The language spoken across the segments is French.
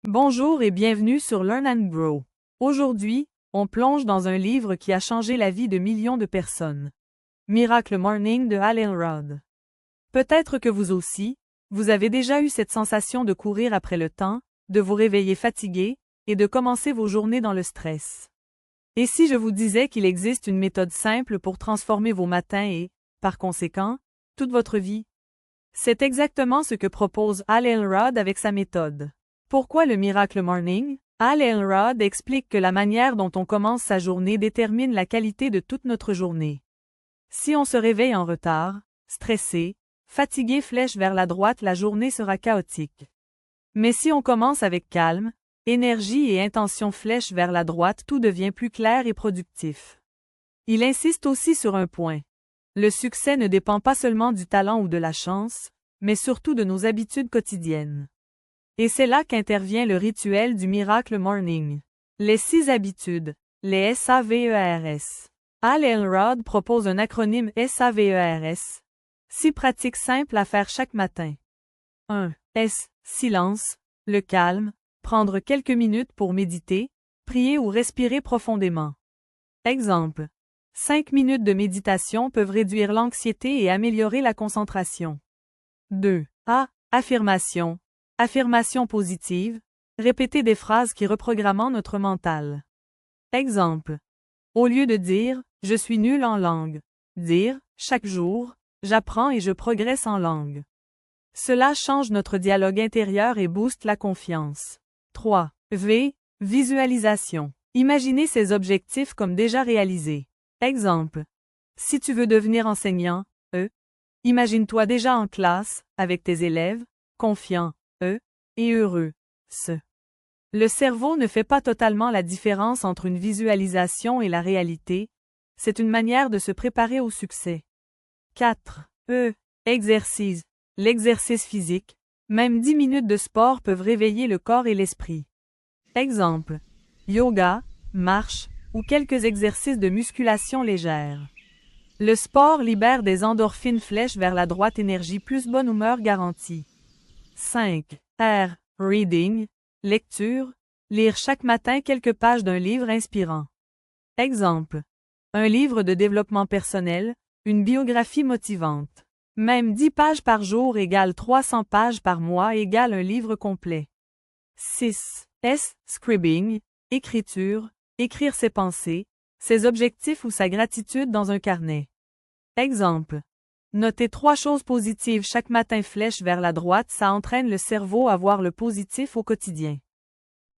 Bonjour et bienvenue sur Learn and Grow. Aujourd'hui, on plonge dans un livre qui a changé la vie de millions de personnes. Miracle Morning de Hal Elrod. Peut-être que vous aussi, vous avez déjà eu cette sensation de courir après le temps, de vous réveiller fatigué, et de commencer vos journées dans le stress. Et si je vous disais qu'il existe une méthode simple pour transformer vos matins et, par conséquent, toute votre vie? C'est exactement ce que propose Hal Elrod avec sa méthode. Pourquoi le Miracle Morning? Hal Elrod explique que la manière dont on commence sa journée détermine la qualité de toute notre journée. Si on se réveille en retard, stressé, fatigué flèche vers la droite, la journée sera chaotique. Mais si on commence avec calme, énergie et intention flèche vers la droite, tout devient plus clair et productif. Il insiste aussi sur un point. Le succès ne dépend pas seulement du talent ou de la chance, mais surtout de nos habitudes quotidiennes. Et c'est là qu'intervient le rituel du Miracle Morning. Les 6 habitudes, les SAVERS. Hal Elrod propose un acronyme SAVERS. 6 pratiques simples à faire chaque matin. 1. S. Silence, le calme, prendre quelques minutes pour méditer, prier ou respirer profondément. Exemple. 5 minutes de méditation peuvent réduire l'anxiété et améliorer la concentration. 2. A. Affirmation. Affirmation positive. Répéter des phrases qui reprogramment notre mental. Exemple. Au lieu de dire « je suis nul en langue », dire « chaque jour, j'apprends et je progresse en langue ». Cela change notre dialogue intérieur et booste la confiance. 3. V. Visualisation. Imaginez ces objectifs comme déjà réalisés. Exemple. Si tu veux devenir enseignant, imagine-toi déjà en classe, avec tes élèves, confiant, et heureux, Le cerveau ne fait pas totalement la différence entre une visualisation et la réalité, c'est une manière de se préparer au succès. 4. Exercice. L'exercice physique, même 10 minutes de sport peuvent réveiller le corps et l'esprit. Exemple. Yoga, marche, ou quelques exercices de musculation légère. Le sport libère des endorphines flèche vers la droite, énergie plus bonne humeur garantie. 5. R. Reading. Lecture. Lire chaque matin quelques pages d'un livre inspirant. Exemple. Un livre de développement personnel, une biographie motivante. Même 10 pages par jour égale 300 pages par mois égale un livre complet. 6. S. Scribing. Écriture. Écrire ses pensées, ses objectifs ou sa gratitude dans un carnet. Exemple. Noter 3 choses positives chaque matin flèche vers la droite, ça entraîne le cerveau à voir le positif au quotidien.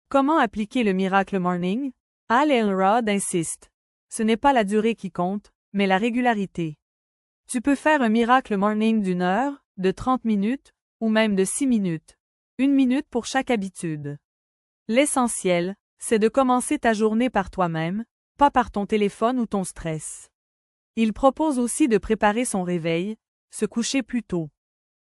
Comment appliquer le Miracle Morning? Hal Elrod insiste. Ce n'est pas la durée qui compte, mais la régularité. Tu peux faire un Miracle Morning d'1 heure, de 30 minutes, ou même de 6 minutes. 1 minute pour chaque habitude. L'essentiel, c'est de commencer ta journée par toi-même, pas par ton téléphone ou ton stress. Il propose aussi de préparer son réveil, se coucher plus tôt.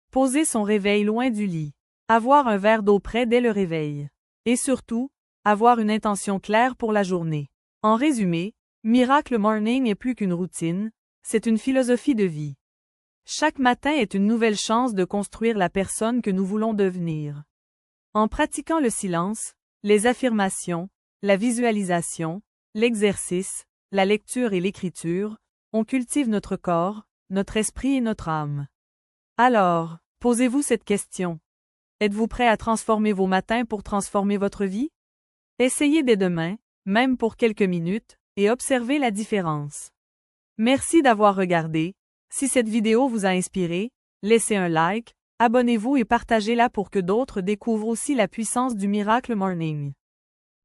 Poser son réveil loin du lit. Avoir un verre d'eau près dès le réveil. Et surtout, avoir une intention claire pour la journée. En résumé, Miracle Morning est plus qu'une routine, c'est une philosophie de vie. Chaque matin est une nouvelle chance de construire la personne que nous voulons devenir. En pratiquant le silence, les affirmations, la visualisation, l'exercice, la lecture et l'écriture, on cultive notre corps, notre esprit et notre âme. Alors, posez-vous cette question. Êtes-vous prêt à transformer vos matins pour transformer votre vie? Essayez dès demain, même pour quelques minutes, et observez la différence. Merci d'avoir regardé. Si cette vidéo vous a inspiré, laissez un like, abonnez-vous et partagez-la pour que d'autres découvrent aussi la puissance du Miracle Morning.